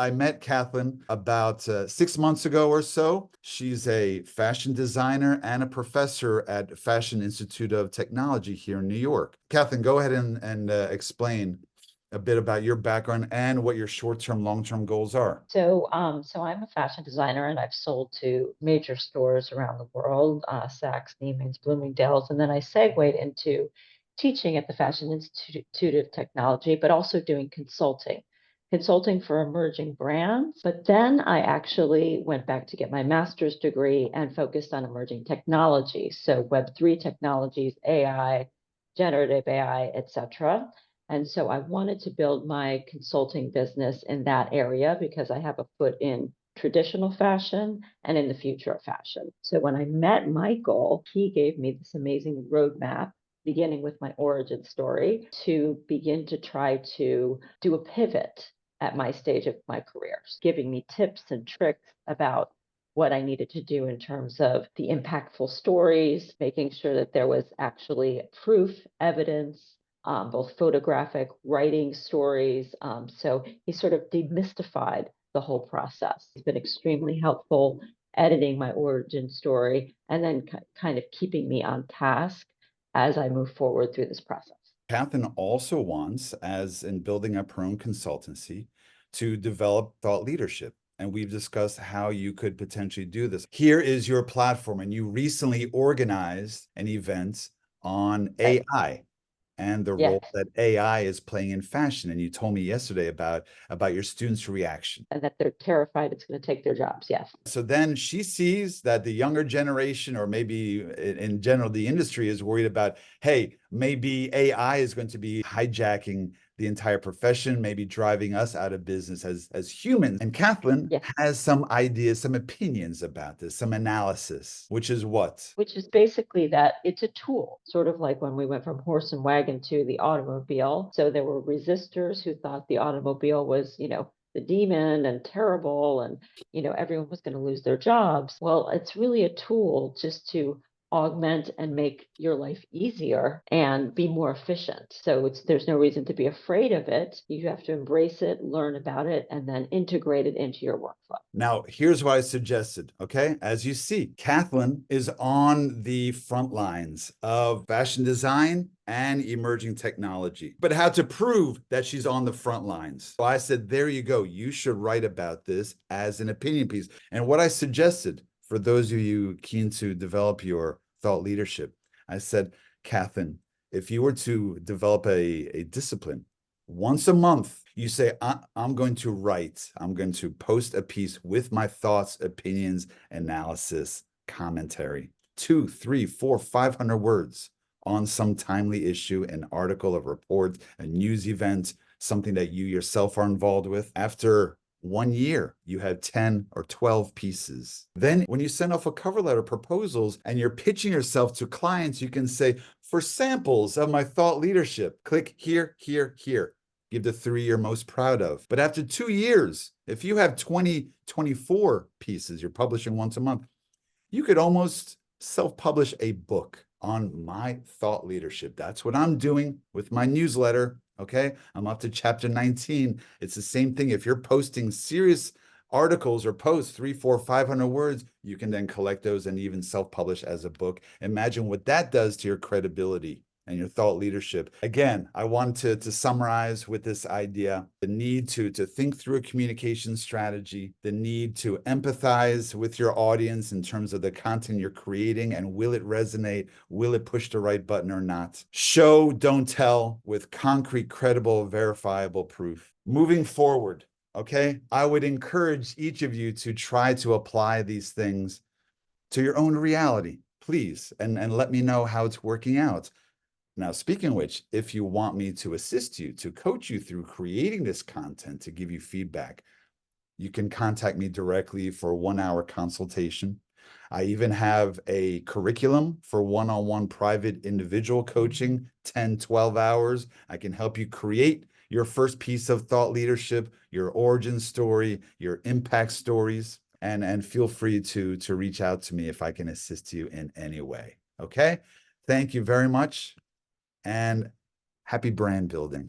I met Kathlin about 6 months ago or so. She's a fashion designer and a professor at Fashion Institute of Technology here in New York. Kathlin, go ahead and explain a bit about your background and what your short-term, long-term goals are. So I'm a fashion designer and I've sold to major stores around the world, Saks, Neiman's, Bloomingdale's, and then I segued into teaching at the Fashion Institute of Technology, but also doing consulting for emerging brands. But then I actually went back to get my master's degree and focused on emerging technology. So Web3 technologies, AI, generative AI, etc. And so I wanted to build my consulting business in that area because I have a foot in traditional fashion and in the future of fashion. So when I met Michael, he gave me this amazing roadmap, beginning with my origin story, to begin to try to do a pivot at my stage of my career, giving me tips and tricks about what I needed to do in terms of the impactful stories, making sure that there was actually proof, evidence, both photographic, writing stories. So he sort of demystified the whole process. He's been extremely helpful editing my origin story and then kind of keeping me on task as I move forward through this process. Kathlin also wants, as in building up her own consultancy, to develop thought leadership. And we've discussed how you could potentially do this. Here is your platform, and you recently organized an event on Right. AI and the Yes. role that AI is playing in fashion. And you told me yesterday about your students' reaction. And that they're terrified it's going to take their jobs. Yes. So then she sees that the younger generation, or maybe in general, the industry is worried about, hey, maybe AI is going to be hijacking the entire profession, maybe driving us out of business as humans. And Kathlin Yes. has some ideas, some opinions about this, some analysis, which is what? Which is basically that it's a tool, sort of like when we went from horse and wagon to the automobile. So there were resistors who thought the automobile was, the demon and terrible, and, everyone was going to lose their jobs. Well, it's really a tool just to augment and make your life easier and be more efficient. So there's no reason to be afraid of it. You have to embrace it, learn about it, and then integrate it into your workflow. Now, here's what I suggested, okay? As you see, Kathlin is on the front lines of fashion design and emerging technology. But how to prove that she's on the front lines? So I said, there you go. You should write about this as an opinion piece. And what I suggested for those of you keen to develop your thought leadership, I said, Kathlin, if you were to develop a discipline, once a month, you say, I'm going to write, I'm going to post a piece with my thoughts, opinions, analysis, commentary, 2, 3, 4, 500 words on some timely issue, an article, a report, a news event, something that you yourself are involved with. After 1 year, you have 10 or 12 pieces. Then when you send off a cover letter, proposals, and you're pitching yourself to clients, you can say, for samples of my thought leadership, click here, here, here. Give the 3 you're most proud of. But after 2 years, if you have 20, 24 pieces, you're publishing once a month, you could almost self-publish a book on my thought leadership. That's what I'm doing with my newsletter. Okay, I'm up to chapter 19. It's the same thing. If you're posting serious articles or posts, 3, 4, 500 words, you can then collect those and even self-publish as a book. Imagine what that does to your credibility and your thought leadership. Again, I want to summarize with this idea: the need to think through a communication strategy, the need to empathize with your audience in terms of the content you're creating, and will it resonate? Will it push the right button or not? Show, don't tell, with concrete, credible, verifiable proof. Moving forward, okay, I would encourage each of you to try to apply these things to your own reality, please, and let me know how it's working out. Now, speaking of which, if you want me to assist you, to coach you through creating this content, to give you feedback, you can contact me directly for a 1-hour consultation. I even have a curriculum for one-on-one private individual coaching, 10, 12 hours. I can help you create your first piece of thought leadership, your origin story, your impact stories, and feel free to reach out to me if I can assist you in any way. Okay? Thank you very much, and happy brand building.